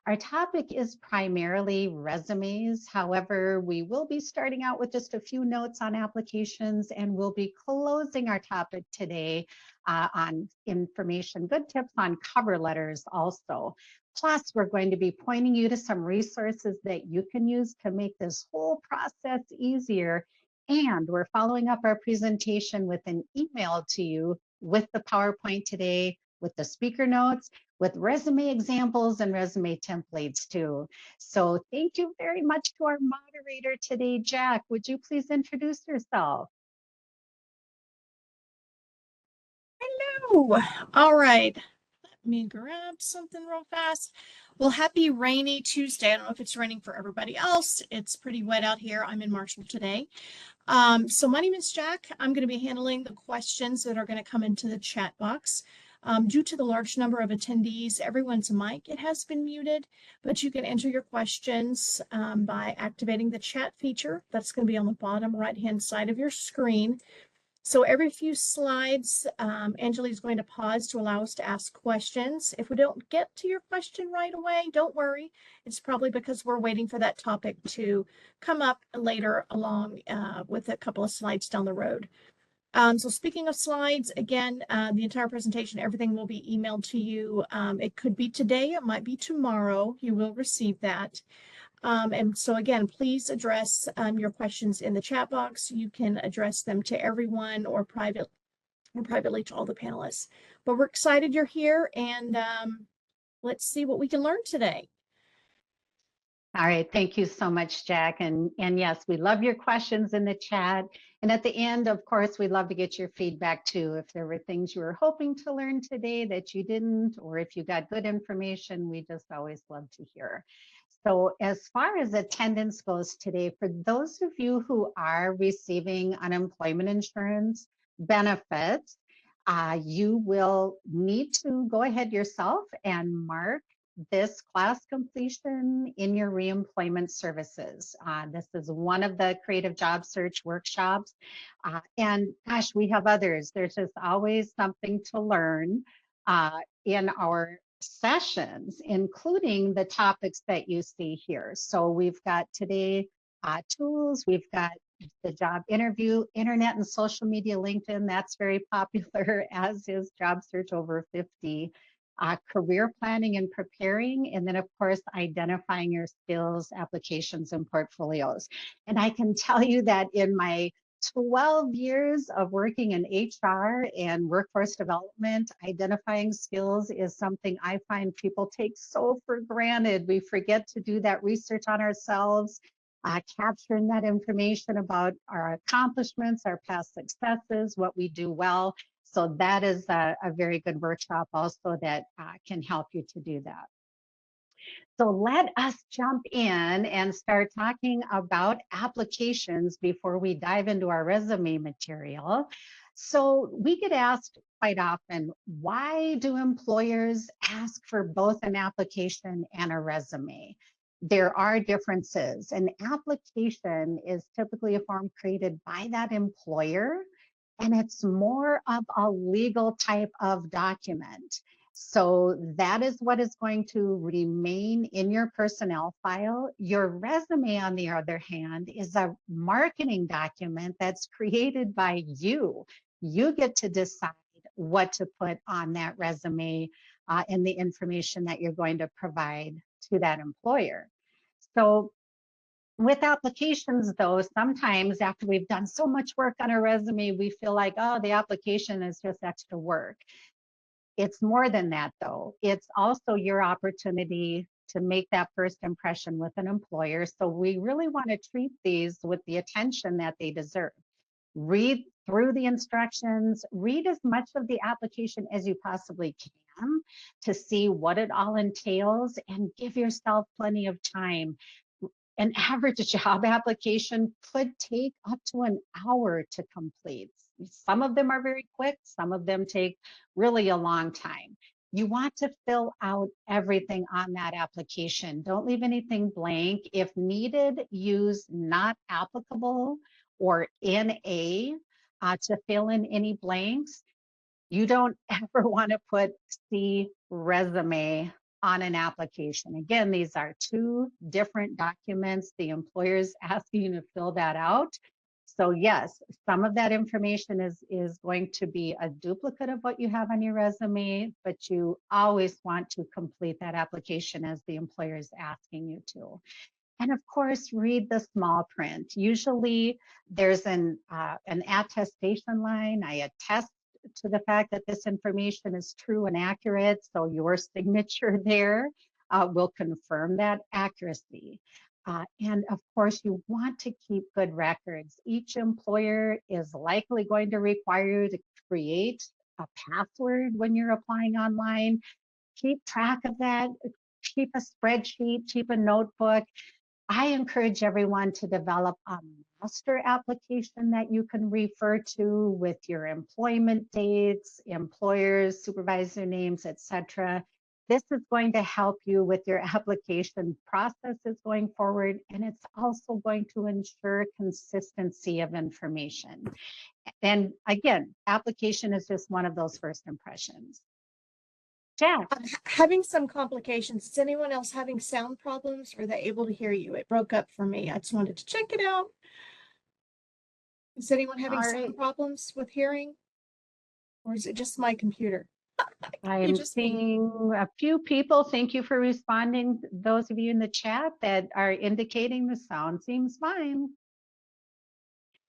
Our topic is primarily resumes. However, we will be starting out with just a few notes on applications, and we'll be closing our topic today on information, good tips on cover letters also. Plus, we're going to be pointing you to some resources that you can use to make this whole process easier. And we're following up our presentation with an email to you with the PowerPoint today, with the speaker notes, with resume examples and resume templates too. So thank you very much to our moderator today, Jack. Would you please introduce yourself? Hello. All right. Let me grab something real fast. Well, happy rainy Tuesday. I don't know if it's raining for everybody else. It's pretty wet out here. I'm in Marshall today. So my name is Jack. I'm going to be handling the questions that are going to come into the chat box. Due to the large number of attendees, everyone's mic, it has been muted, but you can enter your questions by activating the chat feature. That's going to be on the bottom right-hand side of your screen. So every few slides, Angela is going to pause to allow us to ask questions. If we don't get to your question right away, don't worry. It's probably because we're waiting for that topic to come up later along with a couple of slides down the road. So speaking of slides, again, the entire presentation, everything will be emailed to you. It could be today, it might be tomorrow. You will receive that. And so again, please address your questions in the chat box. You can address them to everyone or privately to all the panelists. But we're excited you're here, and let's see what we can learn today. All right, thank you so much, Jack. And yes, we love your questions in the chat. And at the end, of course, we'd love to get your feedback too. If there were things you were hoping to learn today that you didn't, or if you got good information, we just always love to hear. So as far as attendance goes today, for those of you who are receiving unemployment insurance benefits, you will need to go ahead yourself and mark this class completion in your reemployment services. This is one of the creative job search workshops. And gosh, we have others. There's just always something to learn in our sessions, including the topics that you see here. So we've got today tools, we've got the job interview, internet and social media, LinkedIn, that's very popular, as is job search over 50. Career planning and preparing, and then of course, identifying your skills, applications, and portfolios. And I can tell you that in my 12 years of working in HR and workforce development, identifying skills is something I find people take so for granted. We forget to do that research on ourselves, capturing that information about our accomplishments, our past successes, what we do well. So that is a very good workshop also that can help you to do that. So let us jump in and start talking about applications before we dive into our resume material. So we get asked quite often, why do employers ask for both an application and a resume? There are differences. An application is typically a form created by that employer, and it's more of a legal type of document. So that is what is going to remain in your personnel file. Your resume, on the other hand, is a marketing document that's created by you. You get to decide what to put on that resume and the information that you're going to provide to that employer. So with applications, though, sometimes after we've done so much work on a resume, we feel like, oh, the application is just extra work. It's more than that, though. It's also your opportunity to make that first impression with an employer. So we really want to treat these with the attention that they deserve. Read through the instructions, read as much of the application as you possibly can to see what it all entails, and give yourself plenty of time. An average job application could take up to an hour to complete. Some of them are very quick, some of them take really a long time. You want to fill out everything on that application. Don't leave anything blank. If needed, use not applicable or NA to fill in any blanks. You don't ever want to put C resume on an application. Again, these are two different documents. The employer's asking you to fill that out. So yes, some of that information is going to be a duplicate of what you have on your resume, but you always want to complete that application as the employer is asking you to. And of course, read the small print. Usually there's an attestation line. I attest to the fact that this information is true and accurate. So your signature there will confirm that accuracy. And of course, you want to keep good records. Each employer is likely going to require you to create a password when you're applying online. Keep track of that. Keep a spreadsheet, keep a notebook. I encourage everyone to develop a master application that you can refer to with your employment dates, employers, supervisor names, etc. This is going to help you with your application processes going forward, and it's also going to ensure consistency of information. And again, application is just one of those first impressions. Jack. I'm having some complications. Is anyone else having sound problems? Or are they able to hear you? It broke up for me. I just wanted to check it out. Is anyone having All right. sound problems with hearing? Or is it just my computer? I'm just me. seeing a few people. Thank you for responding. Those of you in the chat that are indicating the sound seems fine.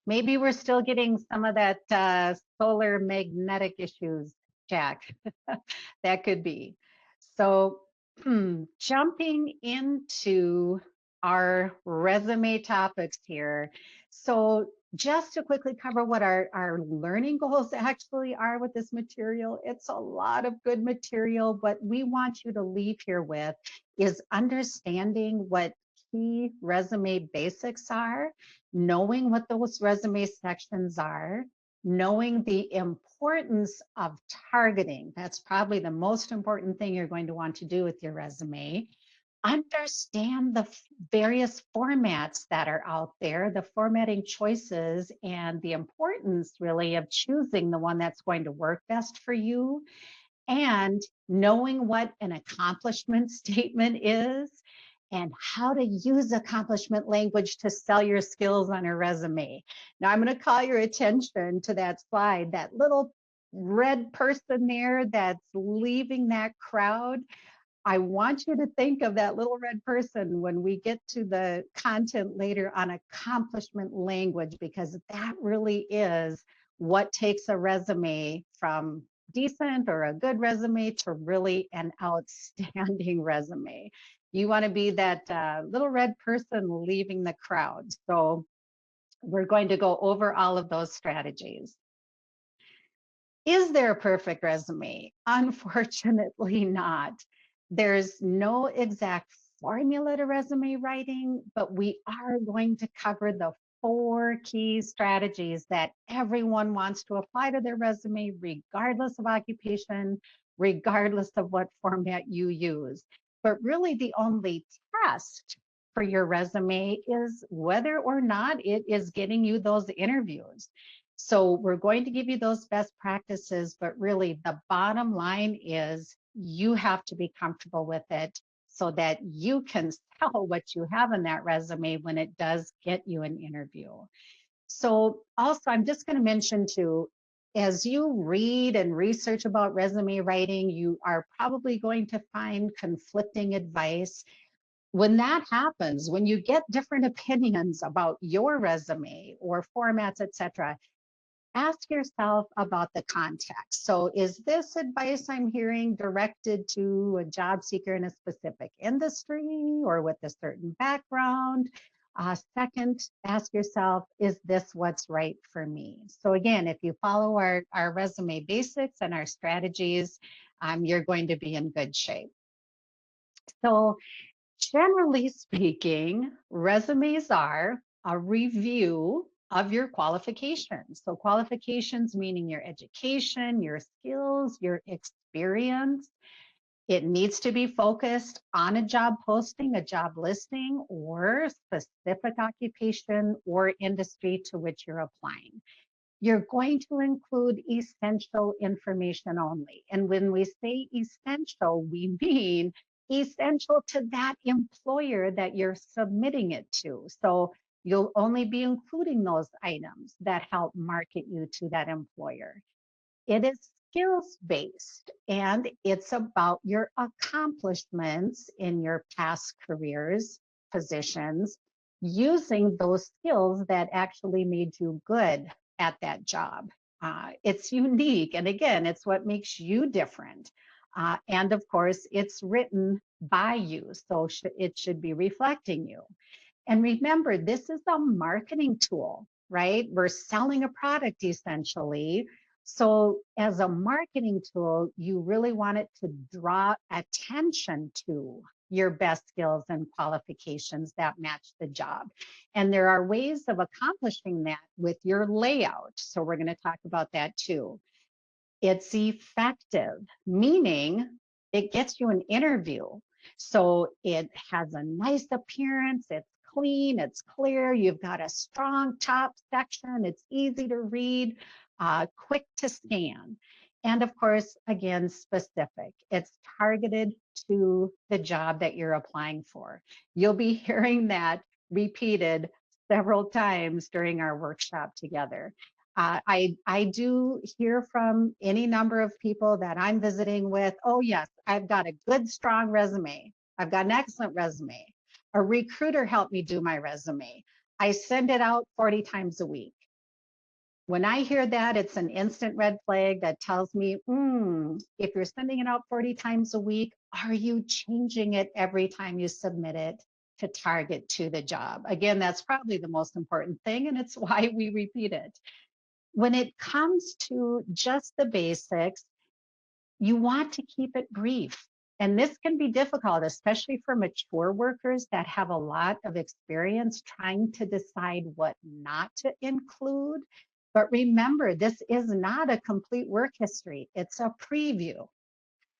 Maybe we're still getting some of that solar magnetic issues, Jack. That could be. So jumping into our resume topics here. So just to quickly cover what our learning goals actually are with this material, it's a lot of good material. What we want you to leave here with is understanding what key resume basics are, knowing what those resume sections are, knowing the importance of targeting. That's probably the most important thing you're going to want to do with your resume. Understand the various formats that are out there, the formatting choices, and the importance really of choosing the one that's going to work best for you, and knowing what an accomplishment statement is and how to use accomplishment language to sell your skills on a resume. Now, I'm going to call your attention to that slide, that little red person there that's leaving that crowd. I want you to think of that little red person when we get to the content later on accomplishment language, because that really is what takes a resume from decent or a good resume to really an outstanding resume. You want to be that little red person leaving the crowd. So we're going to go over all of those strategies. Is there a perfect resume? Unfortunately not. There's no exact formula to resume writing, but we are going to cover the 4 key strategies that everyone wants to apply to their resume, regardless of occupation, regardless of what format you use. But really the only test for your resume is whether or not it is getting you those interviews. So we're going to give you those best practices, but really the bottom line is you have to be comfortable with it so that you can sell what you have in that resume when it does get you an interview. So also, I'm just going to mention too, as you read and research about resume writing, you are probably going to find conflicting advice. When that happens, when you get different opinions about your resume or formats, etc., ask yourself about the context. So is this advice I'm hearing directed to a job seeker in a specific industry or with a certain background? Second, ask yourself, is this what's right for me? So again, if you follow our resume basics and our strategies, you're going to be in good shape. So generally speaking, resumes are a review of your qualifications. So qualifications meaning your education, your skills, your experience. It needs to be focused on a job posting, a job listing, or specific occupation or industry to which you're applying. You're going to include essential information only. And when we say essential, we mean essential to that employer that you're submitting it to. So you'll only be including those items that help market you to that employer. It is skills based and it's about your accomplishments in your past careers, positions, using those skills that actually made you good at that job. It's unique. And again, it's what makes you different. And of course, it's written by you. So it should be reflecting you. And remember, this is a marketing tool, right? We're selling a product essentially. So as a marketing tool, you really want it to draw attention to your best skills and qualifications that match the job. And there are ways of accomplishing that with your layout. So we're going to talk about that too. It's effective, meaning it gets you an interview. So it has a nice appearance, it's clean, it's clear, you've got a strong top section, it's easy to read, quick to scan. And of course, again, specific. It's targeted to the job that you're applying for. You'll be hearing that repeated several times during our workshop together. I do hear from any number of people that I'm visiting with, oh yes, I've got a good, strong resume. I've got an excellent resume. A recruiter helped me do my resume. I send it out 40 times a week. When I hear that, it's an instant red flag that tells me, if you're sending it out 40 times a week, are you changing it every time you submit it to target to the job? Again, that's probably the most important thing, and it's why we repeat it. When it comes to just the basics, you want to keep it brief. And this can be difficult, especially for mature workers that have a lot of experience trying to decide what not to include. But remember, this is not a complete work history. It's a preview.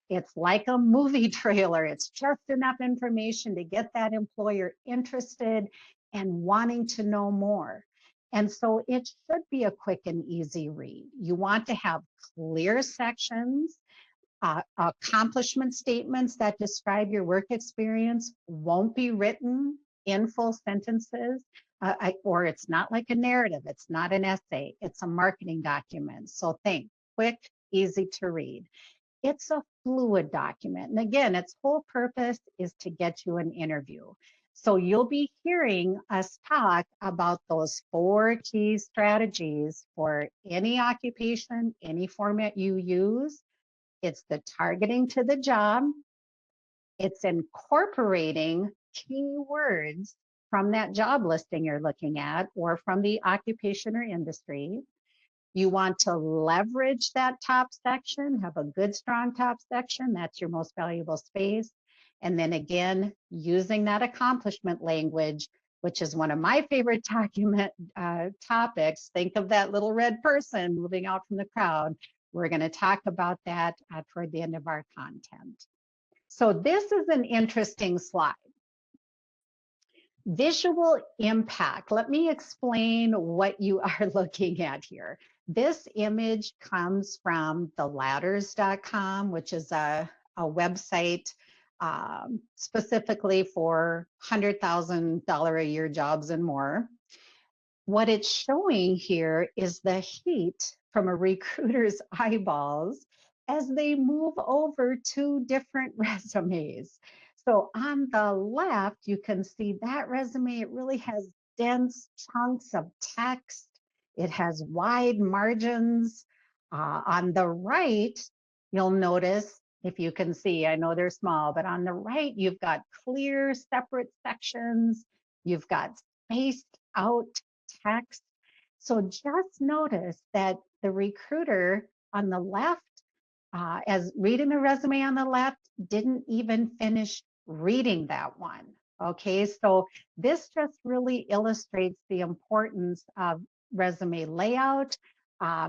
It's like a movie trailer. It's just enough information to get that employer interested and wanting to know more. And so it should be a quick and easy read. You want to have clear sections, accomplishment statements that describe your work experience won't be written in full sentences, or it's not like a narrative. It's not an essay. It's a marketing document. So think quick, easy to read. It's a fluid document. And again, its whole purpose is to get you an interview. So you'll be hearing us talk about those 4 key strategies for any occupation, any format you use. It's the targeting to the job. It's incorporating keywords from that job listing you're looking at or from the occupation or industry. You want to leverage that top section, have a good, strong top section. That's your most valuable space. And then again, using that accomplishment language, which is one of my favorite topics. Think of that little red person moving out from the crowd. We're going to talk about that toward the end of our content. So this is an interesting slide. Visual impact. Let me explain what you are looking at here. This image comes from theladders.com, which is a website specifically for $100,000 a year jobs and more. What it's showing here is the heat from a recruiter's eyeballs as they move over 2 different resumes. So on the left, you can see that resume, it really has dense chunks of text. It has wide margins. On the right, you'll notice, if you can see, I know they're small, but on the right, you've got clear separate sections. You've got spaced out text. So just notice that the recruiter on the left, as reading the resume on the left, didn't even finish reading that one. Okay, so this just really illustrates the importance of resume layout,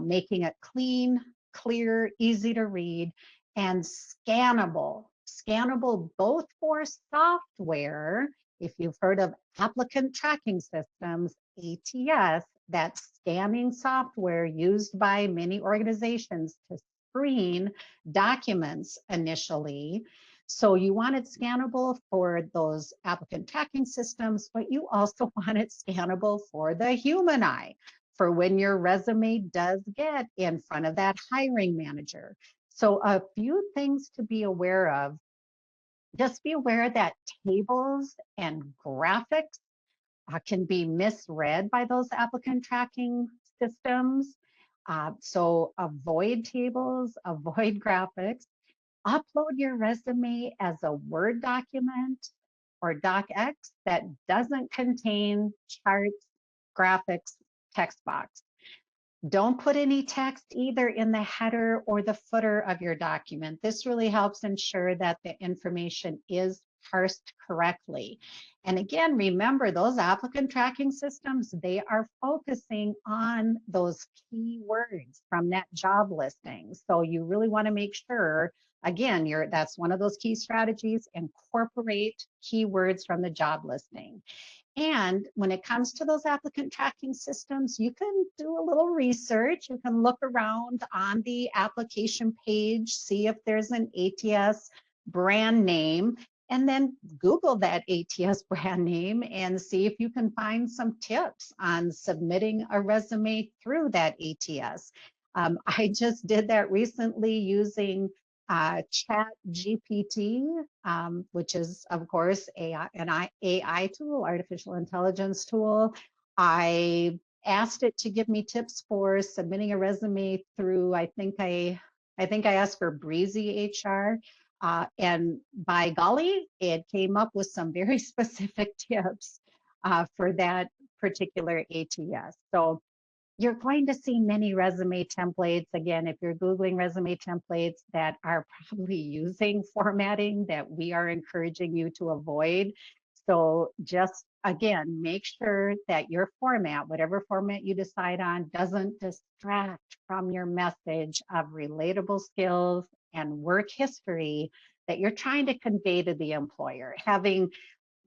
making it clean, clear, easy to read, and scannable. Scannable both for software, if you've heard of Applicant Tracking Systems, ATS, that scanning software used by many organizations to screen documents initially. So you want it scannable for those applicant tracking systems, but you also want it scannable for the human eye, for when your resume does get in front of that hiring manager. So a few things to be aware of. Just be aware that tables and graphics can be misread by those applicant tracking systems. So avoid tables, avoid graphics. Upload your resume as a Word document or docx that doesn't contain charts, graphics, text box. Don't put any text either in the header or the footer of your document. This really helps ensure that the information is parsed correctly. And again, remember those applicant tracking systems, they are focusing on those key words from that job listing. So you really want to make sure, again, that's one of those key strategies, incorporate keywords from the job listing. And when it comes to those applicant tracking systems, you can do a little research. You can look around on the application page, see if there's an ATS brand name, and then Google that ATS brand name and see if you can find some tips on submitting a resume through that ATS. I just did that recently using Chat GPT, which is, of course, an AI tool, artificial intelligence tool. I asked it to give me tips for submitting a resume through, I think I asked for Breezy HR. And by golly, it came up with some very specific tips for that particular ATS. So you're going to see many resume templates. Again, if you're Googling resume templates that are probably using formatting that we are encouraging you to avoid. So just, again, make sure that your format, whatever format you decide on, doesn't distract from your message of relatable skills and work history that you're trying to convey to the employer. Having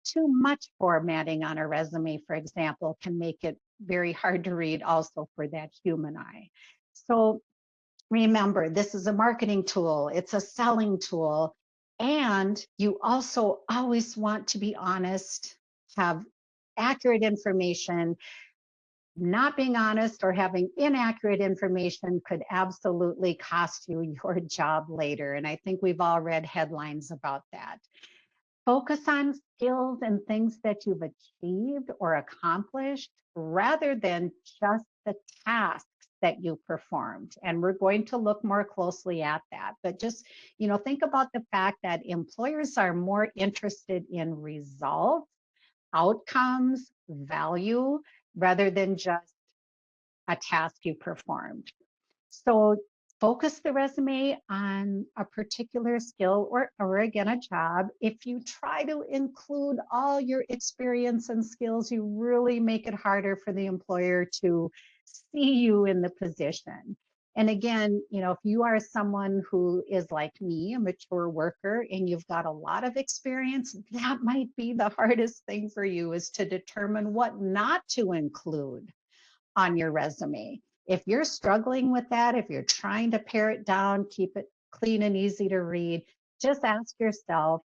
too much formatting on a resume, for example, can make it very hard to read also for that human eye. So remember, this is a marketing tool, it's a selling tool, and you also always want to be honest, have accurate information. Not being honest or having inaccurate information could absolutely cost you your job later. And I think we've all read headlines about that. Focus on skills and things that you've achieved or accomplished rather than just the tasks that you performed. And we're going to look more closely at that. But just, think about the fact that employers are more interested in results, outcomes, value, rather than just a task you performed. So focus the resume on a particular skill or again, a job. If you try to include all your experience and skills, you really make it harder for the employer to see you in the position. And again, if you are someone who is like me, a mature worker, and you've got a lot of experience, that might be the hardest thing for you is to determine what not to include on your resume. If you're struggling with that, if you're trying to pare it down, keep it clean and easy to read, just ask yourself,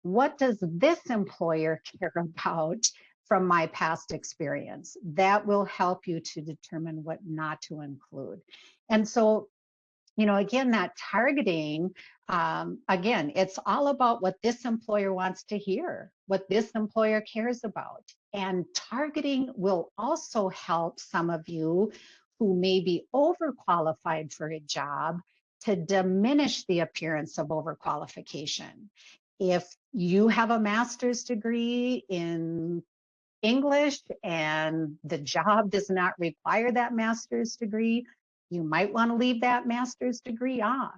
what does this employer care about from my past experience? That will help you to determine what not to include. And so, again, that targeting, again, it's all about what this employer wants to hear, what this employer cares about. And targeting will also help some of you who may be overqualified for a job to diminish the appearance of overqualification. If you have a master's degree in English and the job does not require that master's degree, you might want to leave that master's degree off.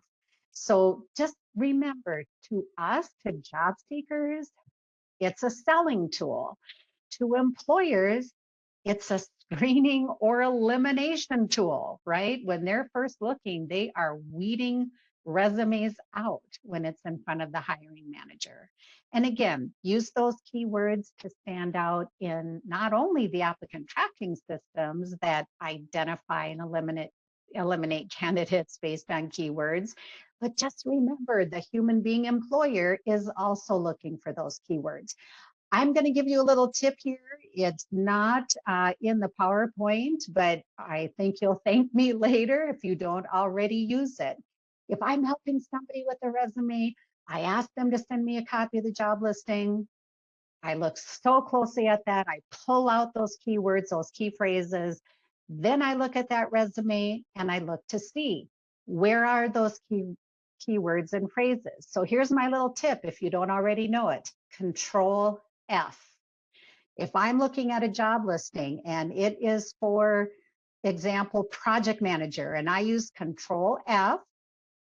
So just remember, to us, to job seekers, it's a selling tool. To employers, it's a screening or elimination tool, right? When they're first looking, they are weeding resumes out when it's in front of the hiring manager. And again, use those keywords to stand out in not only the applicant tracking systems that identify and eliminate candidates based on keywords. But just remember, the human being employer is also looking for those keywords. I'm going to give you a little tip here. It's not in the PowerPoint, but I think you'll thank me later if you don't already use it. If I'm helping somebody with a resume, I ask them to send me a copy of the job listing. I look so closely at that. I pull out those keywords, those key phrases. Then I look at that resume and I look to see where are those keywords and phrases. So here's my little tip if you don't already know it. Control F. If I'm looking at a job listing and it is, for example, project manager, and I use Control F,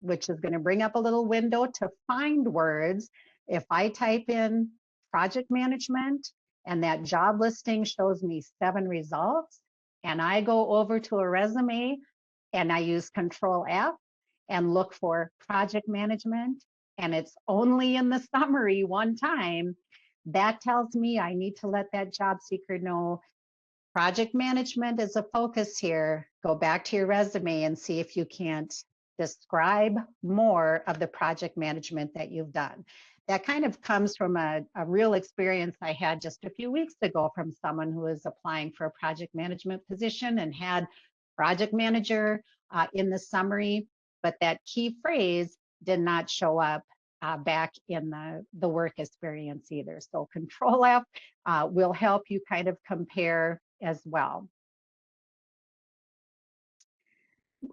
which is going to bring up a little window to find words. If I type in project management and that job listing shows me 7 results, and I go over to a resume and I use Control F and look for project management, and it's only in the summary one time, that tells me I need to let that job seeker know project management is a focus here. Go back to your resume and see if you can't describe more of the project management that you've done. That kind of comes from a real experience I had just a few weeks ago from someone who was applying for a project management position and had project manager in the summary, but that key phrase did not show up back in the work experience either. So Control F will help you kind of compare as well.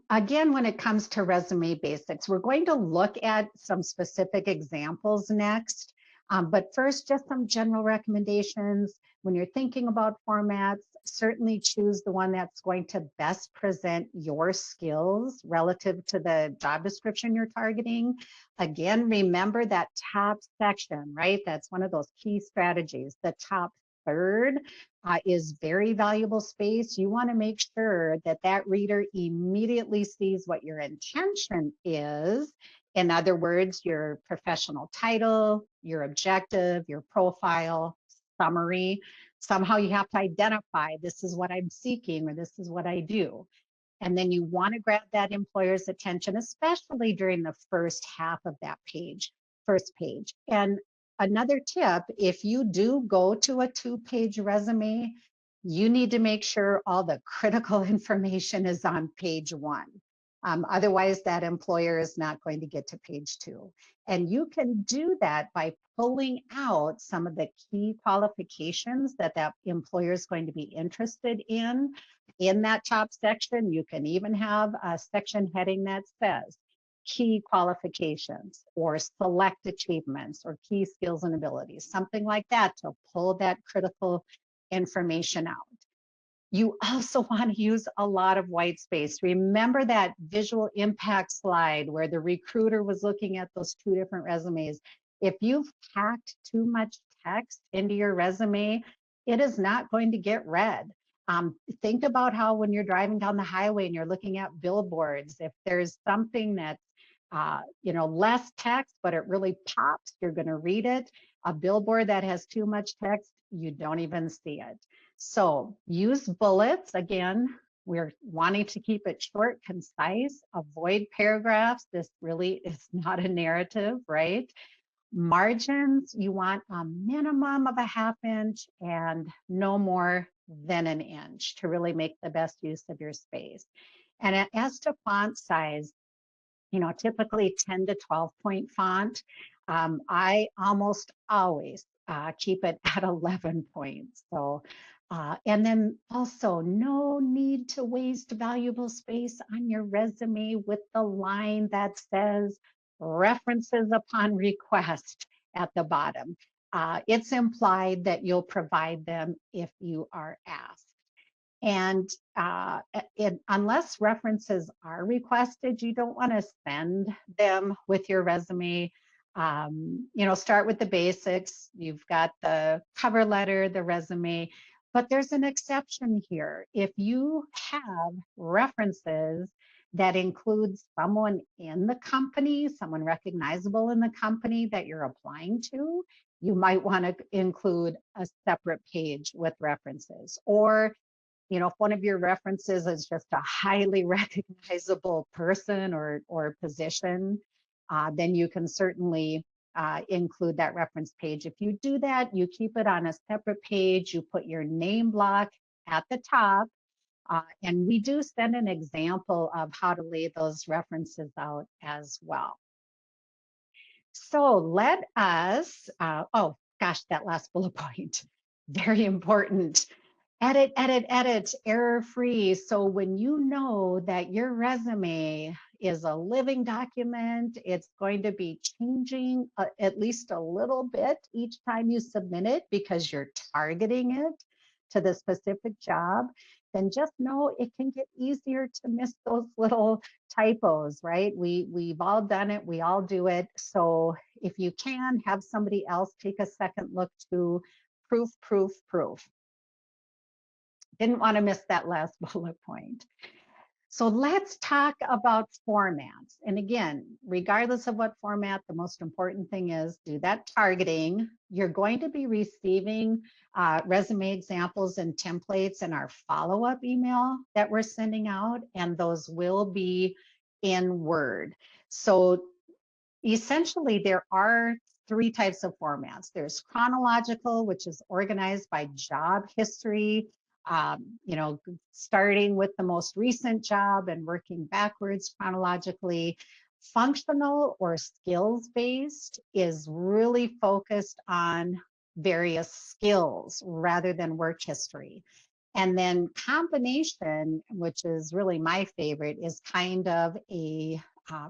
Again, when it comes to resume basics, we're going to look at some specific examples next. But first, just some general recommendations. When you're thinking about formats, certainly choose the one that's going to best present your skills relative to the job description you're targeting. Again, remember that top section, right? That's one of those key strategies. The top third is very valuable space. You want to make sure that that reader immediately sees what your intention is. In other words, your professional title, your objective, your profile, summary. Somehow you have to identify, this is what I'm seeking, or this is what I do. And then you want to grab that employer's attention, especially during the first half of that page, first page. And another tip, if you do go to a 2-page resume, you need to make sure all the critical information is on page 1. Otherwise, that employer is not going to get to page 2. And you can do that by pulling out some of the key qualifications that that employer is going to be interested in that top section. You can even have a section heading that says key qualifications or select achievements or key skills and abilities, something like that, to pull that critical information out. You also want to use a lot of white space. Remember that visual impact slide where the recruiter was looking at those 2 different resumes. If you've packed too much text into your resume, it is not going to get read. Think about how when you're driving down the highway and you're looking at billboards, if there's something that's less text, but it really pops, you're going to read it. A billboard that has too much text, you don't even see it. So use bullets. Again, we're wanting to keep it short, concise, avoid paragraphs. This really is not a narrative, right? Margins, you want a minimum of a 1/2 inch and no more than 1 inch to really make the best use of your space. And as to font size, typically 10 to 12 point font. I almost always keep it at 11 points. So, and then also no need to waste valuable space on your resume with the line that says references upon request at the bottom. It's implied that you'll provide them if you are asked. And unless references are requested, you don't want to send them with your resume. Start with the basics. You've got the cover letter, the resume, but there's an exception here. If you have references that include someone in the company, someone recognizable in the company that you're applying to, you might want to include a separate page with references. Or you know, if one of your references is just a highly recognizable person or position, then you can certainly include that reference page. If you do that, you keep it on a separate page, you put your name block at the top, and we do send an example of how to lay those references out as well. So let us, oh gosh, that last bullet point, very important. Edit, edit, edit, error-free. So when you know that your resume is a living document, it's going to be changing at least a little bit each time you submit it because you're targeting it to the specific job, then just know it can get easier to miss those little typos, right? We've all done it, we all do it. So if you can, have somebody else take a second look to proof, proof, proof. Didn't want to miss that last bullet point. So let's talk about formats. And again, regardless of what format, the most important thing is do that targeting. You're going to be receiving resume examples and templates in our follow-up email that we're sending out, and those will be in Word. So essentially, there are three types of formats. There's chronological, which is organized by job history, you know, starting with the most recent job and working backwards chronologically. Functional or skills-based is really focused on various skills rather than work history. And then combination, which is really my favorite, is kind of a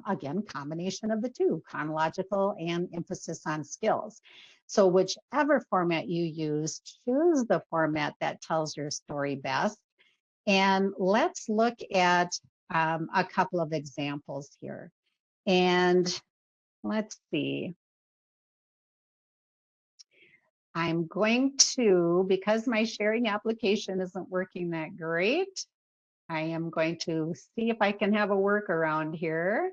again, combination of the two, chronological and emphasis on skills. So whichever format you use, choose the format that tells your story best. And let's look at a couple of examples here. And let's see. I'm going to, because my sharing application isn't working that great, I am going to see if I can have a workaround here.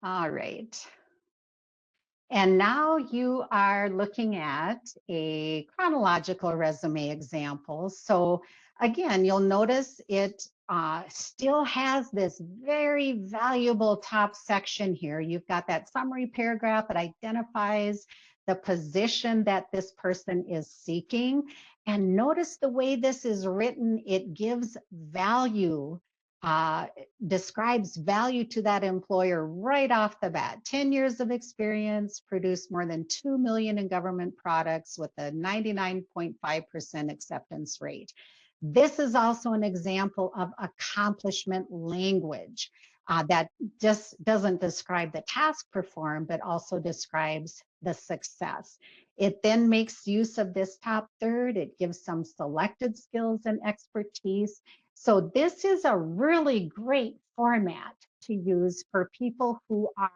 All right. And now you are looking at a chronological resume example. So again, you'll notice it still has this very valuable top section here. You've got that summary paragraph that identifies the position that this person is seeking. And notice the way this is written, it gives value, describes value to that employer right off the bat. 10 years of experience, produced more than 2 million in government products with a 99.5% acceptance rate. This is also an example of accomplishment language that just doesn't describe the task performed, but also describes the success. It then makes use of this top third. It gives some selected skills and expertise. So this is a really great format to use for people who are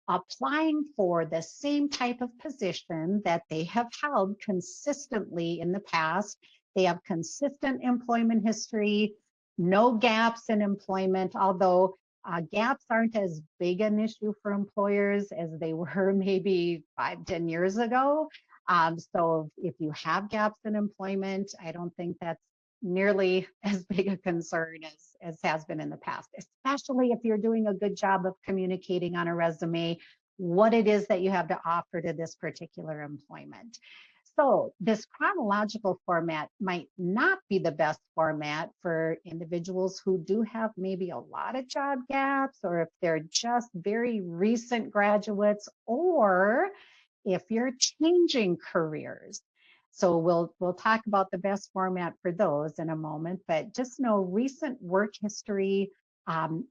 applying for the same type of position that they have held consistently in the past. They have consistent employment history, no gaps in employment, although gaps aren't as big an issue for employers as they were maybe 5-10 years ago. So if you have gaps in employment, I don't think that's nearly as big a concern as has been in the past, especially if you're doing a good job of communicating on a resume what it is that you have to offer to this particular employment. So this chronological format might not be the best format for individuals who do have maybe a lot of job gaps, or if they're just very recent graduates, or if you're changing careers. So we'll talk about the best format for those in a moment, but just know recent work history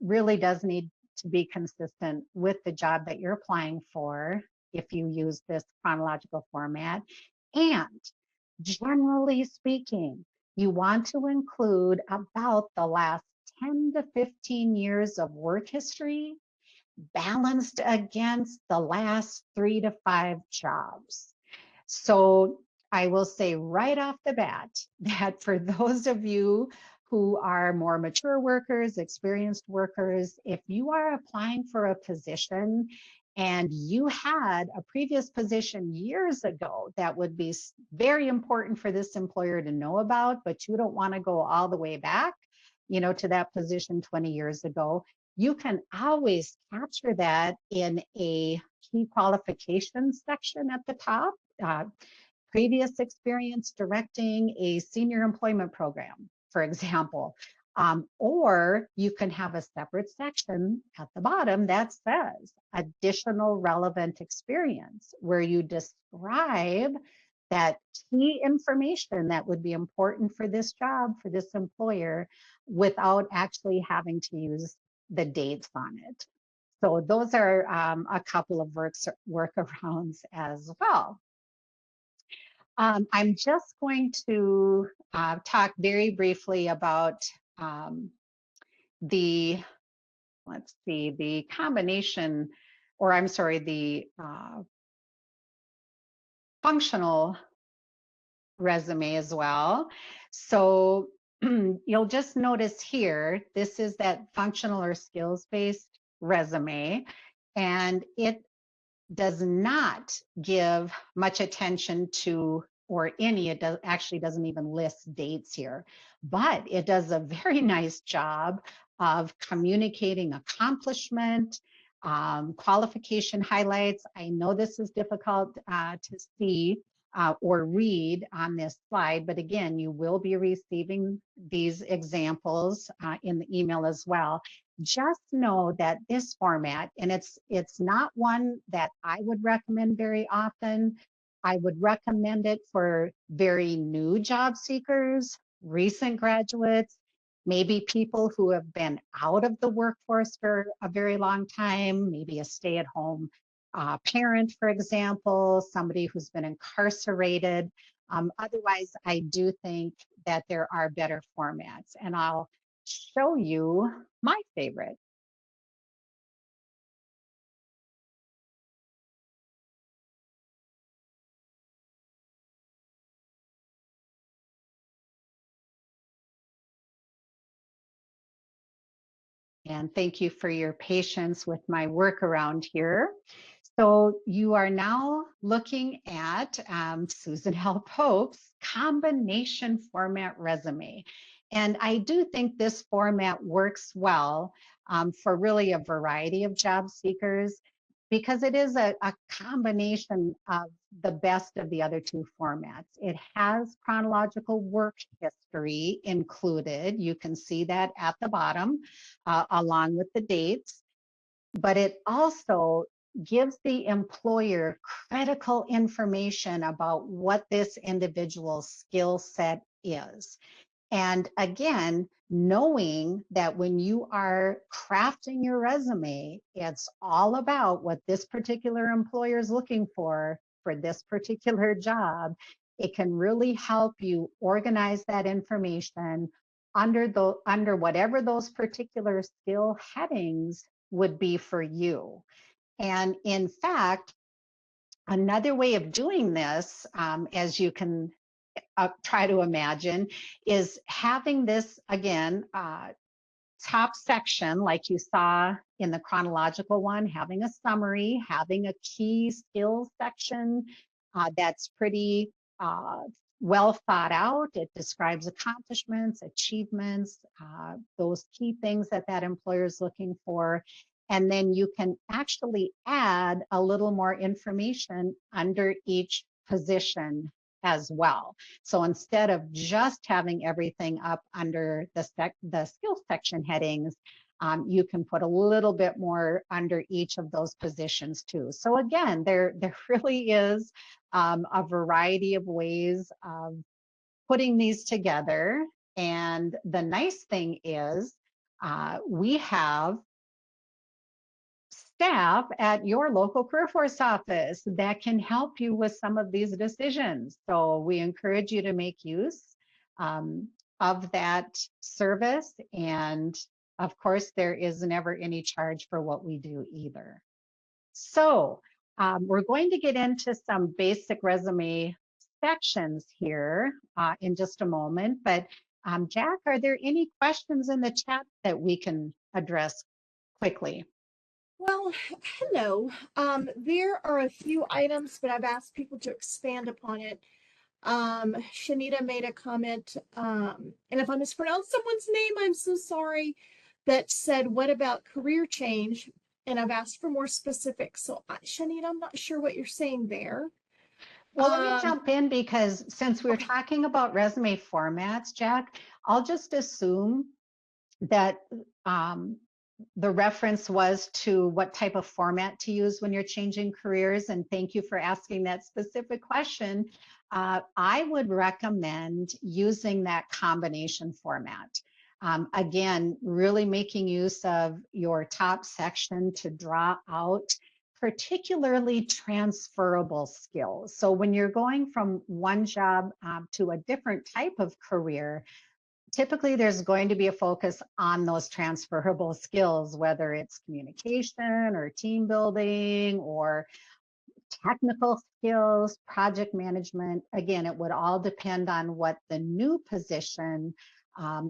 really does need to be consistent with the job that you're applying for if you use this chronological format. And generally speaking, you want to include about the last 10 to 15 years of work history balanced against the last 3 to 5 jobs. So I will say right off the bat that for those of you who are more mature workers, experienced workers, if you are applying for a position and you had a previous position years ago that would be very important for this employer to know about, but you don't want to go all the way back, to that position 20 years ago, you can always capture that in a key qualifications section at the top. Previous experience directing a senior employment program, for example. Or you can have a separate section at the bottom that says additional relevant experience, where you describe that key information that would be important for this job, for this employer, without actually having to use the dates on it. So those are a couple of workarounds as well. I'm just going to talk very briefly about the, let's see, the combination, or I'm sorry, the functional resume as well. So you'll just notice here, this is that functional or skills-based resume, and it does not give much attention to, or any, it actually doesn't even list dates here, but it does a very nice job of communicating accomplishment, qualification highlights. I know this is difficult to see or read on this slide, but again, you will be receiving these examples in the email as well. Just know that this format, and it's not one that I would recommend very often. I would recommend it for very new job seekers, recent graduates, maybe people who have been out of the workforce for a very long time, maybe a stay-at-home parent, for example, somebody who's been incarcerated. Otherwise, I do think that there are better formats, and I'll show you my favorite. And thank you for your patience with my workaround here. So you are now looking at Susan L. Pope's combination format resume. And I do think this format works well for really a variety of job seekers, because it is a combination of the best of the other two formats. It has chronological work history included. You can see that at the bottom, along with the dates, but it also gives the employer critical information about what this individual's skill set is. And again, knowing that when you are crafting your resume, it's all about what this particular employer is looking for this particular job, it can really help you organize that information under whatever those particular skill headings would be for you. And in fact, another way of doing this, as you can try to imagine, is having this, again, top section like you saw in the chronological one, having a summary, having a key skills section that's pretty well thought out. It describes accomplishments, achievements, those key things that that employer is looking for. And then you can actually add a little more information under each position as well. So instead of just having everything up under the skills section headings, you can put a little bit more under each of those positions too. So again, there really is a variety of ways of putting these together. And the nice thing is we have staff at your local career force office that can help you with some of these decisions. So we encourage you to make use of that service. And of course, there is never any charge for what we do either. So we're going to get into some basic resume sections here in just a moment, but Jack, are there any questions in the chat that we can address quickly? Well, hello. There are a few items, but I've asked people to expand upon it. Shanita made a comment, and if I mispronounce someone's name, I'm so sorry, that said, what about career change? And I've asked for more specifics. So, Shanita, I'm not sure what you're saying there. Well, let me jump in because since we're Okay. talking about resume formats, Jack, I'll just assume that the reference was to what type of format to use when you're changing careers. And thank you for asking that specific question. I would recommend using that combination format. Again, really making use of your top section to draw out particularly transferable skills. So when you're going from one job to a different type of career, typically there's going to be a focus on those transferable skills, whether it's communication or team building or technical skills, project management. Again, it would all depend on what the new position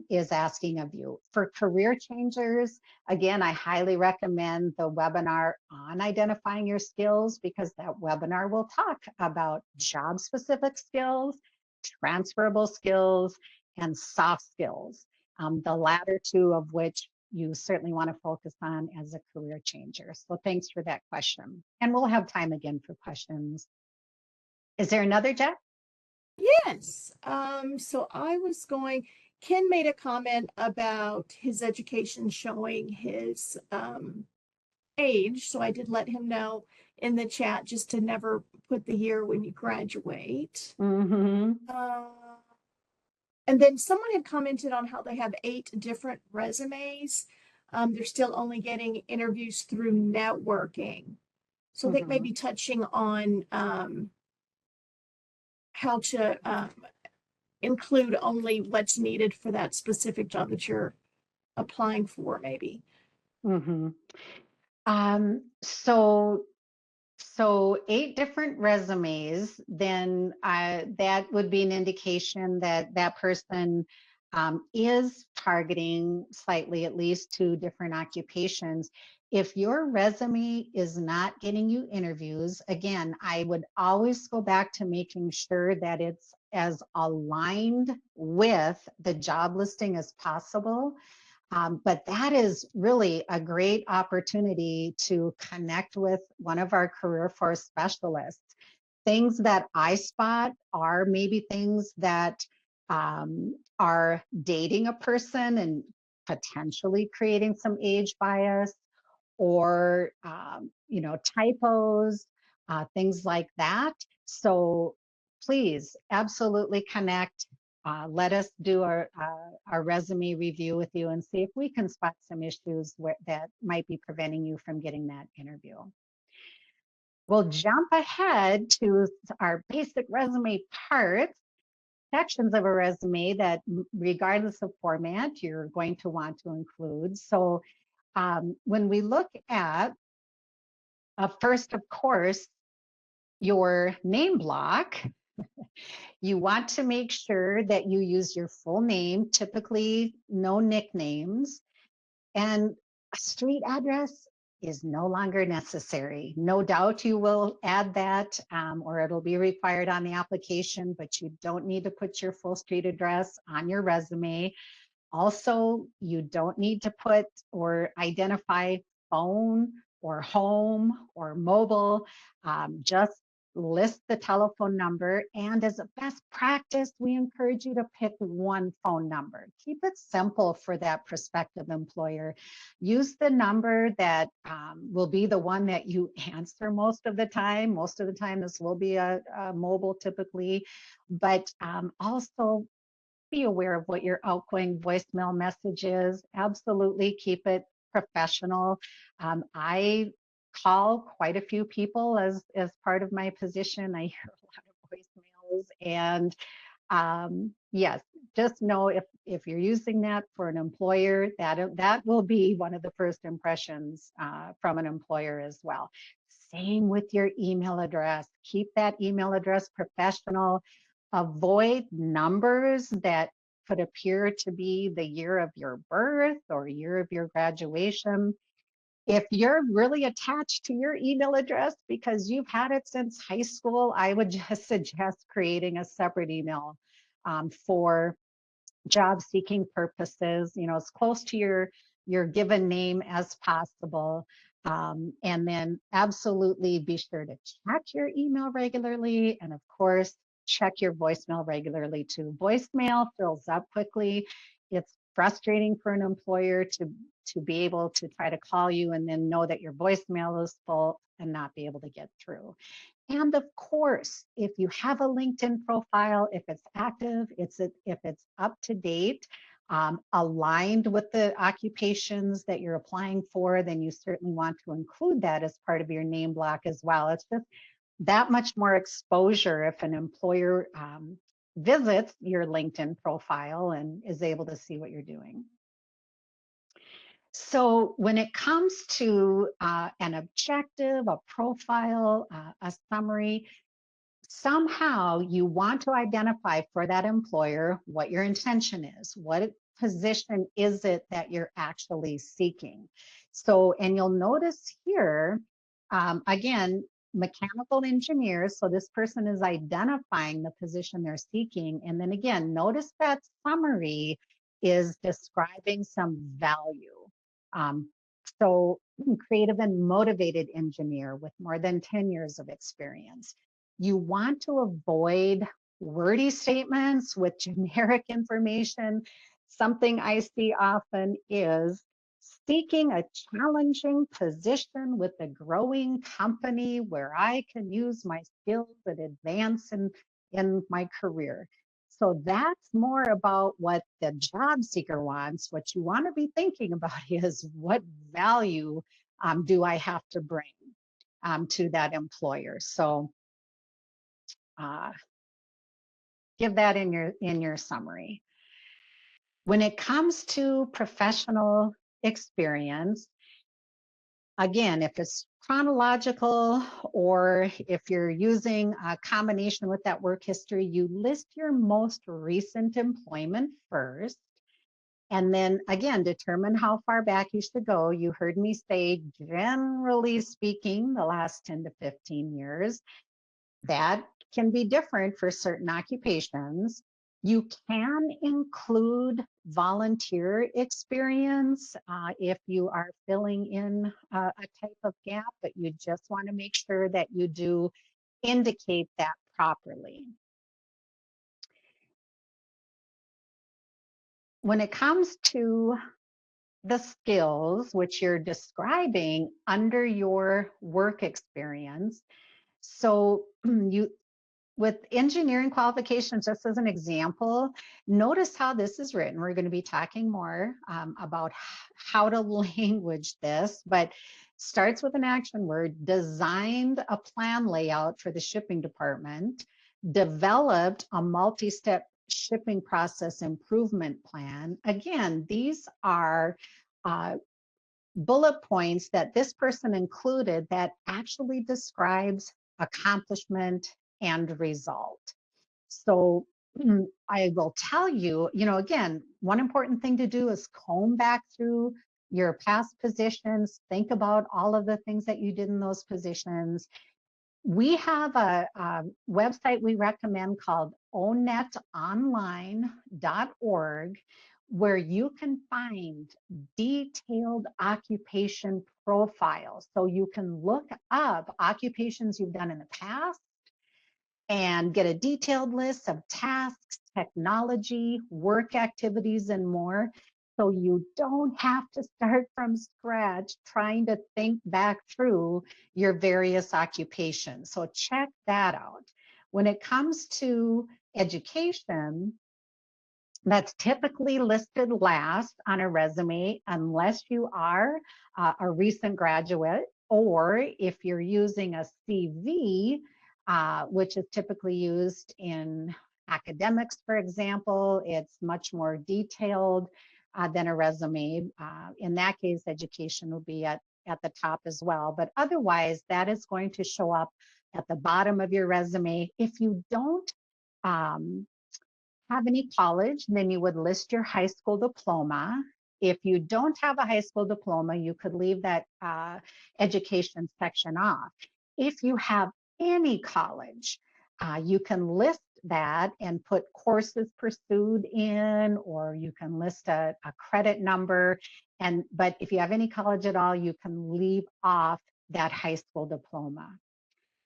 is asking of you. For career changers, again, I highly recommend the webinar on identifying your skills because that webinar will talk about job specific skills, transferable skills, and soft skills. The latter two of which you certainly want to focus on as a career changer. So thanks for that question. And we'll have time again for questions. Is there another, Jack? Yes. So Ken made a comment about his education showing his age. So I did let him know in the chat just to never put the year when you graduate. Mm-hmm. And then someone had commented on how they have 8 different resumes. They're still only getting interviews through networking. So I think maybe touching on how to include only what's needed for that specific job that you're applying for, maybe. Mm-hmm. So 8 different resumes, then that would be an indication that that person is targeting slightly at least 2 different occupations. If your resume is not getting you interviews, again, I would always go back to making sure that it's as aligned with the job listing as possible. But that is really a great opportunity to connect with one of our career force specialists. Things that I spot are maybe things that are dating a person and potentially creating some age bias or typos, things like that. So please absolutely connect. Let us do our resume review with you and see if we can spot some issues that might be preventing you from getting that interview. We'll jump ahead to our basic resume parts, sections of a resume that regardless of format, you're going to want to include. So when we look at first, of course, your name block, you want to make sure that you use your full name, typically no nicknames, and a street address is no longer necessary. No doubt you will add that or it'll be required on the application, but you don't need to put your full street address on your resume. Also, you don't need to put or identify phone or home or mobile. Just list the telephone number. And as a best practice, we encourage you to pick one phone number. Keep it simple for that prospective employer. Use the number that will be the one that you answer most of the time. Most of the time, this will be a mobile typically, but also be aware of what your outgoing voicemail message is. Absolutely keep it professional. I call quite a few people as part of my position. I hear a lot of voicemails and yes, just know if you're using that for an employer, that will be one of the first impressions from an employer as well. Same with your email address. Keep that email address professional. Avoid numbers that could appear to be the year of your birth or year of your graduation. If you're really attached to your email address because you've had it since high school, I would just suggest creating a separate email for job seeking purposes, as close to your given name as possible. And then absolutely be sure to check your email regularly. And of course, check your voicemail regularly too. Voicemail fills up quickly. It's frustrating for an employer to be able to try to call you and then know that your voicemail is full and not be able to get through. And of course, if you have a LinkedIn profile, if it's active, if it's up to date, aligned with the occupations that you're applying for, then you certainly want to include that as part of your name block as well. It's just that much more exposure if an employer visits your LinkedIn profile and is able to see what you're doing. So when it comes to an objective, a profile, a summary, somehow you want to identify for that employer what your intention is. What position is it that you're actually seeking? So, and you'll notice here, again, mechanical engineers. So this person is identifying the position they're seeking. And then again, notice that summary is describing some value. So creative and motivated engineer with more than 10 years of experience. You want to avoid wordy statements with generic information. Something I see often is seeking a challenging position with a growing company where I can use my skills and advance in my career. So that's more about what the job seeker wants. What you want to be thinking about is what value do I have to bring to that employer. So give that in your summary. When it comes to professional experience, again, if it's chronological or if you're using a combination with that work history, you list your most recent employment first. And then again, determine how far back you should go. You heard me say, generally speaking, the last 10 to 15 years. That can be different for certain occupations. You can include volunteer experience if you are filling in a type of gap, but you just want to make sure that you do indicate that properly. When it comes to the skills which you're describing under your work experience, so you with engineering qualifications, just as an example, notice how this is written. We're going to be talking more about how to language this, but starts with an action word, designed a plan layout for the shipping department, developed a multi-step shipping process improvement plan. Again, these are bullet points that this person included that actually describes accomplishment and result. So I will tell you, again, one important thing to do is comb back through your past positions, think about all of the things that you did in those positions. We have a website we recommend called onetonline.org, where you can find detailed occupation profiles. So you can look up occupations you've done in the past and get a detailed list of tasks, technology, work activities, and more. So you don't have to start from scratch trying to think back through your various occupations. So check that out. When it comes to education, that's typically listed last on a resume unless you are a recent graduate, or if you're using a CV, which is typically used in academics, for example. It's much more detailed than a resume. In that case, education will be at the top as well. But otherwise, that is going to show up at the bottom of your resume. If you don't have any college, then you would list your high school diploma. If you don't have a high school diploma, you could leave that education section off. If you have any college, you can list that and put courses pursued in, or you can list a credit number. But if you have any college at all, you can leave off that high school diploma.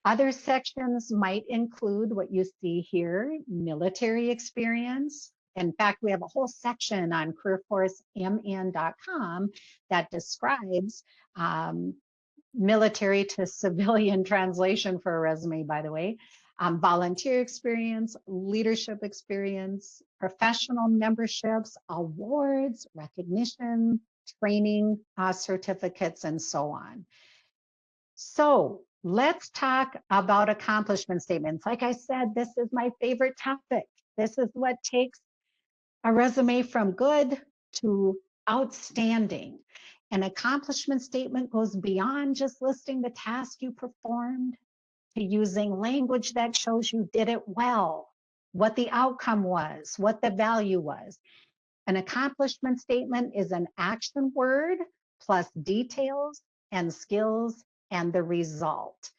Other sections might include what you see here, military experience. In fact, we have a whole section on careerforcemn.com that describes military to civilian translation for a resume, by the way, volunteer experience, leadership experience, professional memberships, awards, recognition, training certificates, and so on. So let's talk about accomplishment statements. Like I said, this is my favorite topic. This is what takes a resume from good to outstanding. An accomplishment statement goes beyond just listing the task you performed to using language that shows you did it well, what the outcome was, what the value was. An accomplishment statement is an action word plus details and skills and the result.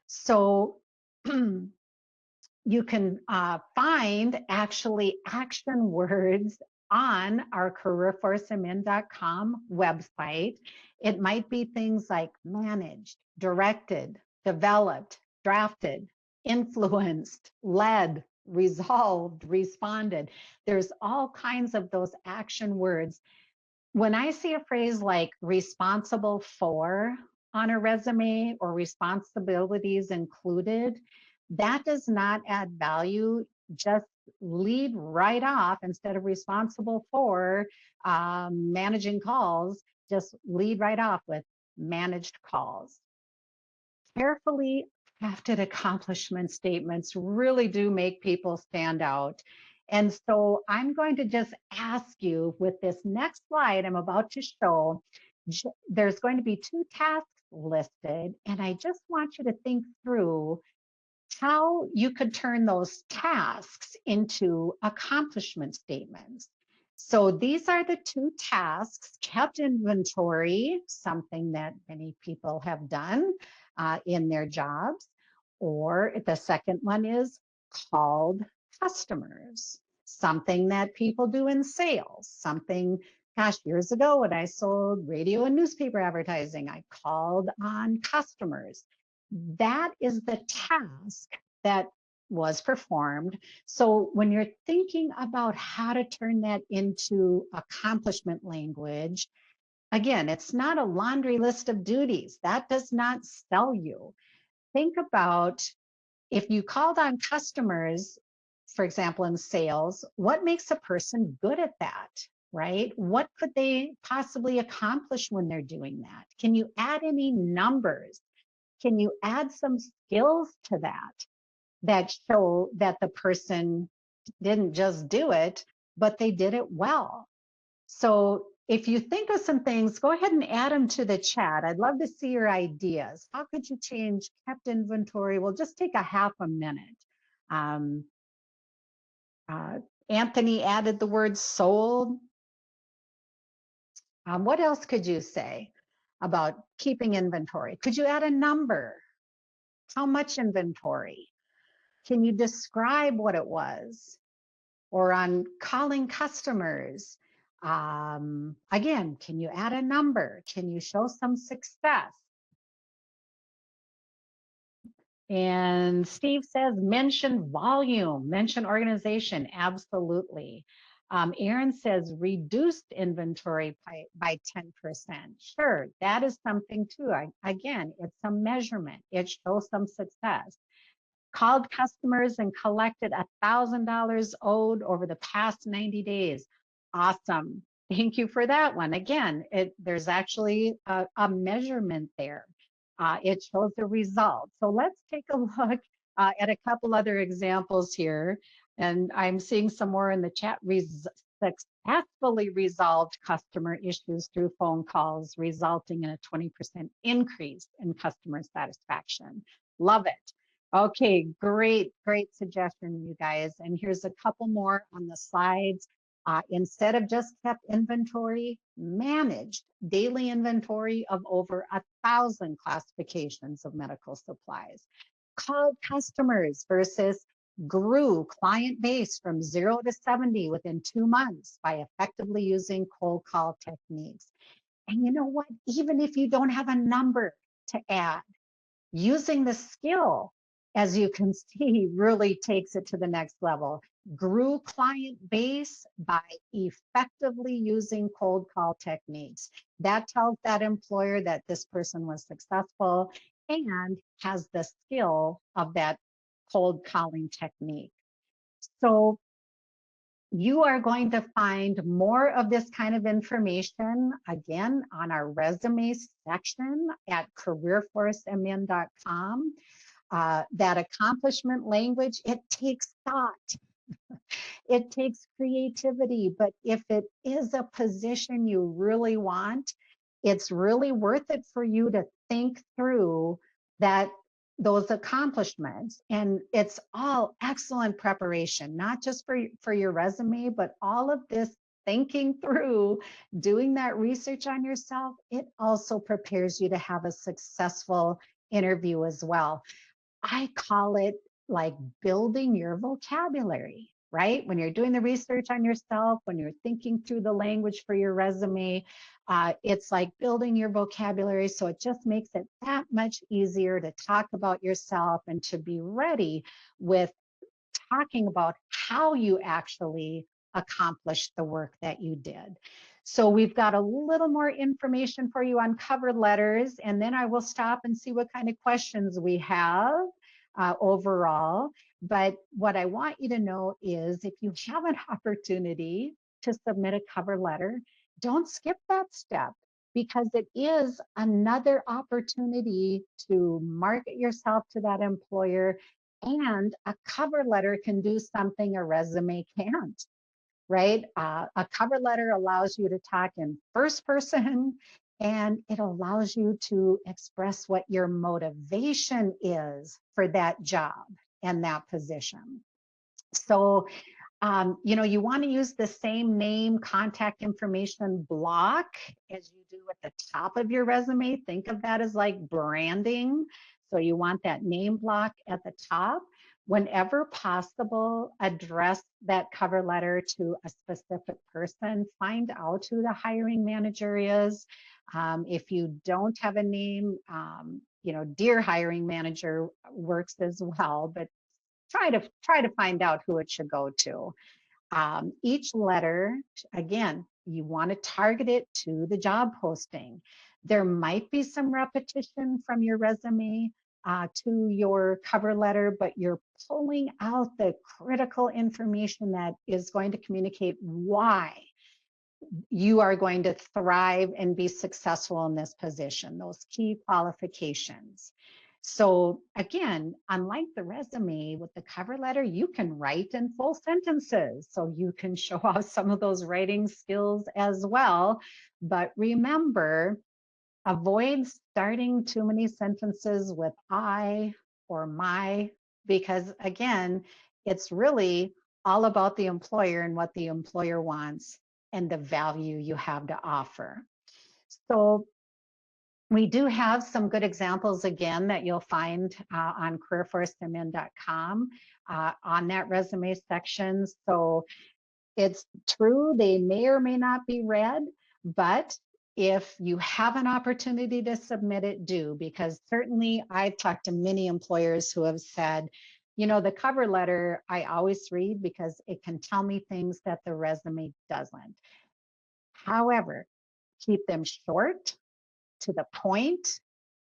So you can find actually action words on our careerforcemn.com website. It might be things like managed, directed, developed, drafted, influenced, led, resolved, responded. There's all kinds of those action words. When I see a phrase like responsible for on a resume or responsibilities included, that does not add value. Just lead right off instead of responsible for managing calls, just lead right off with managed calls. Carefully crafted accomplishment statements really do make people stand out. And so I'm going to just ask you with this next slide I'm about to show, there's going to be 2 tasks listed, and I just want you to think through how you could turn those tasks into accomplishment statements. So these are the 2 tasks: kept inventory, something that many people have done in their jobs, or the second one is called customers, something that people do in sales, something, gosh, years ago when I sold radio and newspaper advertising, I called on customers. That is the task that was performed. So when you're thinking about how to turn that into accomplishment language, again, it's not a laundry list of duties. That does not sell you. Think about if you called on customers, for example, in sales, what makes a person good at that, right? What could they possibly accomplish when they're doing that? Can you add any numbers? Can you add some skills to that show that the person didn't just do it, but they did it well? So if you think of some things, go ahead and add them to the chat. I'd love to see your ideas. How could you change kept inventory? We'll just take a half a minute. Um, Anthony added the word sold. What else could you say about keeping inventory? Could you add a number? How much inventory? Can you describe what it was? Or on calling customers, again, can you add a number? Can you show some success? And Steve says, mention volume, mention organization, absolutely. Aaron says, reduced inventory by 10%. Sure, that is something too. Again, it's some measurement. It shows some success. Called customers and collected $1,000 owed over the past 90 days. Awesome. Thank you for that one. Again, there's actually a measurement there. It shows the result. So let's take a look at a couple other examples here. And I'm seeing some more in the chat. Successfully resolved customer issues through phone calls, resulting in a 20% increase in customer satisfaction. Love it. Okay, great suggestion, you guys. And here's a couple more on the slides. Instead of just kept inventory, managed daily inventory of over 1,000 classifications of medical supplies. Called customers versus grew client base from 0 to 70 within 2 months by effectively using cold call techniques. And you know what? Even if you don't have a number to add, using the skill, as you can see, really takes it to the next level. Grew client base by effectively using cold call techniques. That tells that employer that this person was successful and has the skill of that cold calling technique. So you are going to find more of this kind of information again on our resume section at careerforcemn.com. That accomplishment language, it takes thought, it takes creativity, but if it is a position you really want, it's really worth it for you to think through that those accomplishments. And it's all excellent preparation, not just for your resume, but all of this thinking through, doing that research on yourself, it also prepares you to have a successful interview as well. I call it like building your vocabulary, right? When you're doing the research on yourself, when you're thinking through the language for your resume, it's like building your vocabulary. So it just makes it that much easier to talk about yourself and to be ready with talking about how you actually accomplished the work that you did. So we've got a little more information for you on cover letters, and then I will stop and see what kind of questions we have overall. But what I want you to know is if you have an opportunity to submit a cover letter, don't skip that step because it is another opportunity to market yourself to that employer, and a cover letter can do something a resume can't, right? A cover letter allows you to talk in first person and it allows you to express what your motivation is for that job and that position. So you want to use the same name, contact information block as you do at the top of your resume. Think of that as like branding. So you want that name block at the top. Whenever possible, address that cover letter to a specific person. Find out who the hiring manager is. If you don't have a name, dear hiring manager works as well, but try to find out who it should go to. Each letter, again, you want to target it to the job posting. There might be some repetition from your resume to your cover letter, but you're pulling out the critical information that is going to communicate why you are going to thrive and be successful in this position, those key qualifications. So again, unlike the resume with the cover letter, you can write in full sentences. So you can show off some of those writing skills as well. But remember, avoid starting too many sentences with I or my, because again, it's really all about the employer and what the employer wants and the value you have to offer. So we do have some good examples again that you'll find on careerforcemn.com on that resume section. So it's true, they may or may not be read, but if you have an opportunity to submit it, do, because certainly I've talked to many employers who have said, the cover letter I always read because it can tell me things that the resume doesn't. However, keep them short, to the point,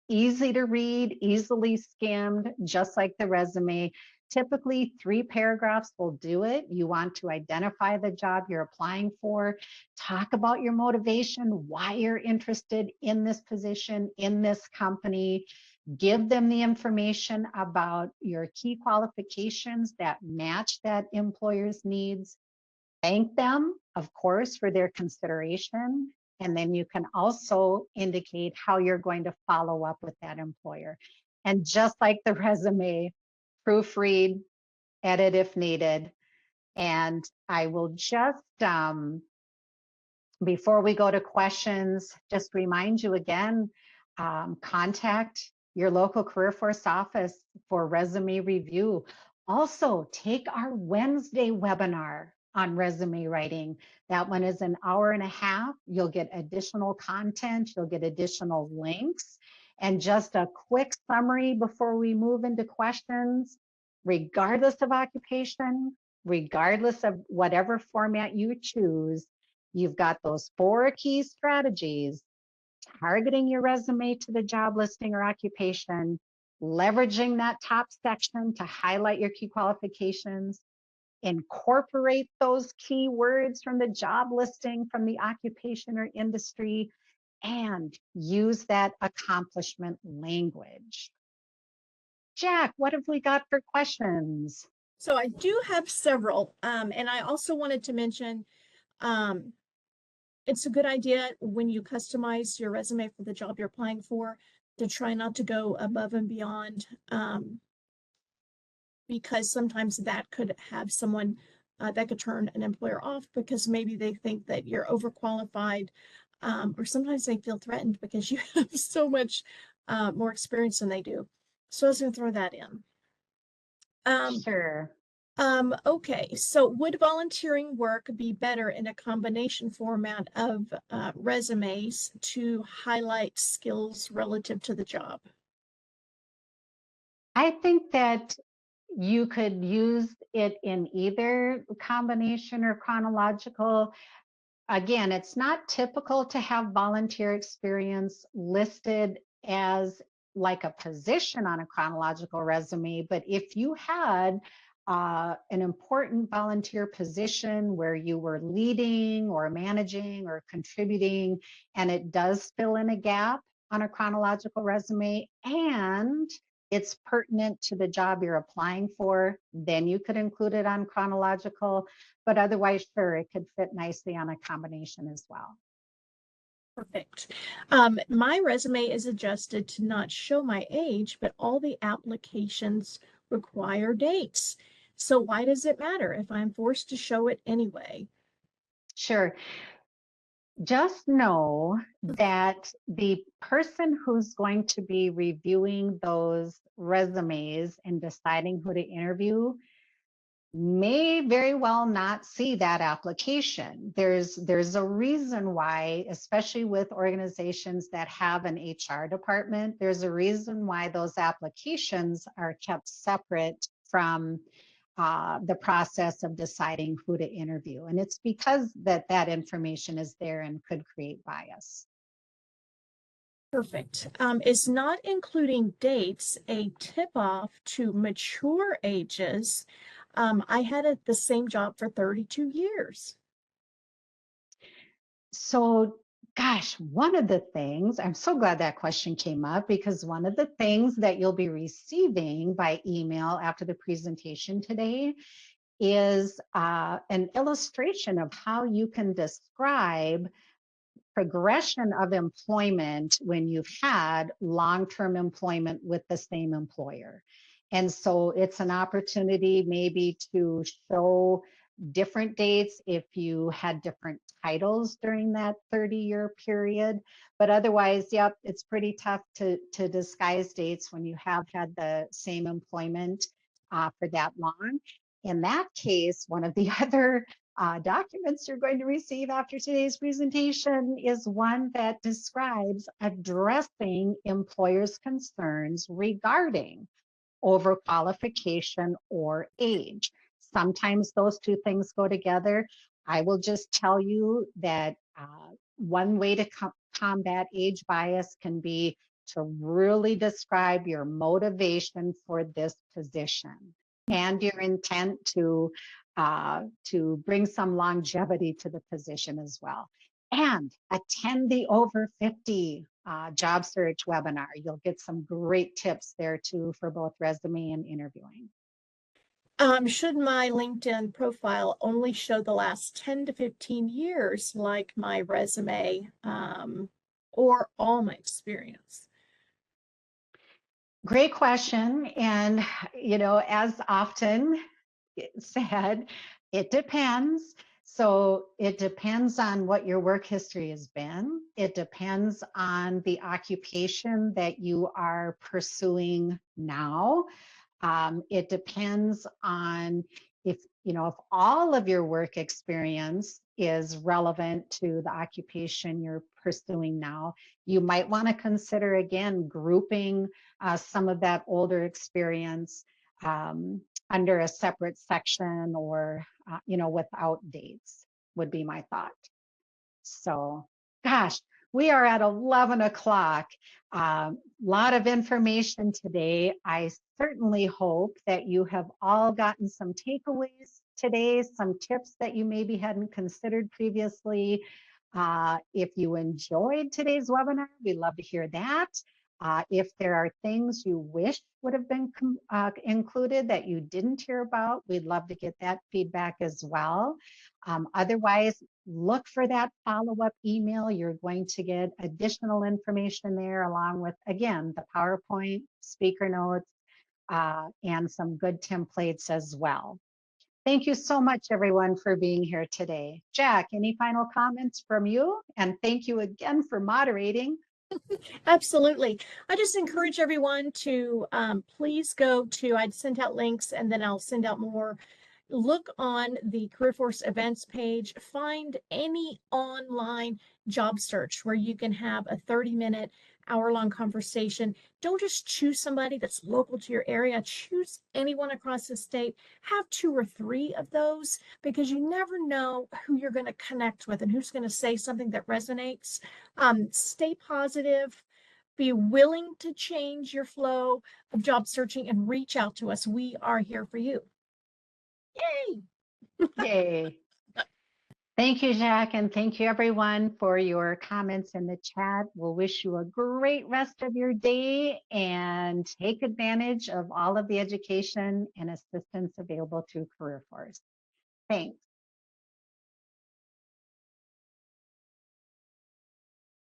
easy to read, easily skimmed, just like the resume. Typically 3 paragraphs will do it. You want to identify the job you're applying for, talk about your motivation, why you're interested in this position, in this company, give them the information about your key qualifications that match that employer's needs. Thank them, of course, for their consideration. And then you can also indicate how you're going to follow up with that employer. And just like the resume, proofread, edit if needed. And I will just, before we go to questions, just remind you again, contact your local career force office for resume review. Also, take our Wednesday webinar on resume writing. That one is an hour and a half. You'll get additional content, you'll get additional links, and just a quick summary before we move into questions. Regardless of occupation, regardless of whatever format you choose, you've got those 4 key strategies: targeting your resume to the job listing or occupation, leveraging that top section to highlight your key qualifications, incorporate those key words from the job listing, from the occupation or industry, and use that accomplishment language. Jack, what have we got for questions? So I do have several, and I also wanted to mention, it's a good idea when you customize your resume for the job you're applying for to try not to go above and beyond, because sometimes that could have someone that could turn an employer off because maybe they think that you're overqualified, or sometimes they feel threatened because you have so much more experience than they do. So I was going to throw that in. Sure. Okay, so would volunteering work be better in a combination format of resumes to highlight skills relative to the job? I think that you could use it in either combination or chronological. Again, it's not typical to have volunteer experience listed as like a position on a chronological resume, but if you had an important volunteer position where you were leading or managing or contributing, and it does fill in a gap on a chronological resume, and it's pertinent to the job you're applying for, then you could include it on chronological. But otherwise, sure, it could fit nicely on a combination as well. Perfect. My resume is adjusted to not show my age, but all the applications require dates. So why does it matter if I'm forced to show it anyway? Sure. Just know that the person who's going to be reviewing those resumes and deciding who to interview may very well not see that application. There's a reason why, especially with organizations that have an HR department, there's a reason why those applications are kept separate from the process of deciding who to interview. And it's because that information is there and could create bias. Perfect. Is not including dates a tip-off to mature ages? I had the same job for 32 years. So, gosh, one of the things, I'm so glad that question came up, because one of the things that you'll be receiving by email after the presentation today is an illustration of how you can describe progression of employment when you've had long-term employment with the same employer. And so it's an opportunity maybe to show different dates if you had different titles during that 30-year period. But otherwise, yep, it's pretty tough to disguise dates when you have had the same employment for that long. In that case, one of the other documents you're going to receive after today's presentation is one that describes addressing employers' concerns regarding overqualification or age. Sometimes those two things go together. I will just tell you that one way to combat age bias can be to really describe your motivation for this position and your intent to bring some longevity to the position as well. And attend the over 50 job search webinar. You'll get some great tips there too for both resume and interviewing. Should my LinkedIn profile only show the last 10 to 15 years, like my resume, or all my experience? Great question. And, as often said, it depends. So it depends on what your work history has been. It depends on the occupation that you are pursuing now. It depends on if all of your work experience is relevant to the occupation you're pursuing now. You might want to consider again grouping some of that older experience um, under a separate section, or without dates would be my thought. So, gosh, we are at 11 o'clock. A lot of information today. I certainly hope that you have all gotten some takeaways today, some tips that you maybe hadn't considered previously. If you enjoyed today's webinar, we'd love to hear that. If there are things you wish would have been included that you didn't hear about, we'd love to get that feedback as well. Otherwise, look for that follow-up email. You're going to get additional information there, along with, again, the PowerPoint, speaker notes, and some good templates as well. Thank you so much, everyone, for being here today. Jack, any final comments from you? And thank you again for moderating. Absolutely. I just encourage everyone to please go to, I'd sent out links and then I'll send out more. Look on the Career Force events page, find any online job search where you can have a 30-minute, hour-long conversation. Don't just choose somebody that's local to your area. Choose anyone across the state. Have 2 or 3 of those, because you never know who you're going to connect with and who's going to say something that resonates. Stay positive. Be willing to change your flow of job searching and reach out to us. We are here for you. Yay! Yay. Thank you, Jack, and thank you, everyone, for your comments in the chat. We'll wish you a great rest of your day and take advantage of all of the education and assistance available through Career Force. Thanks.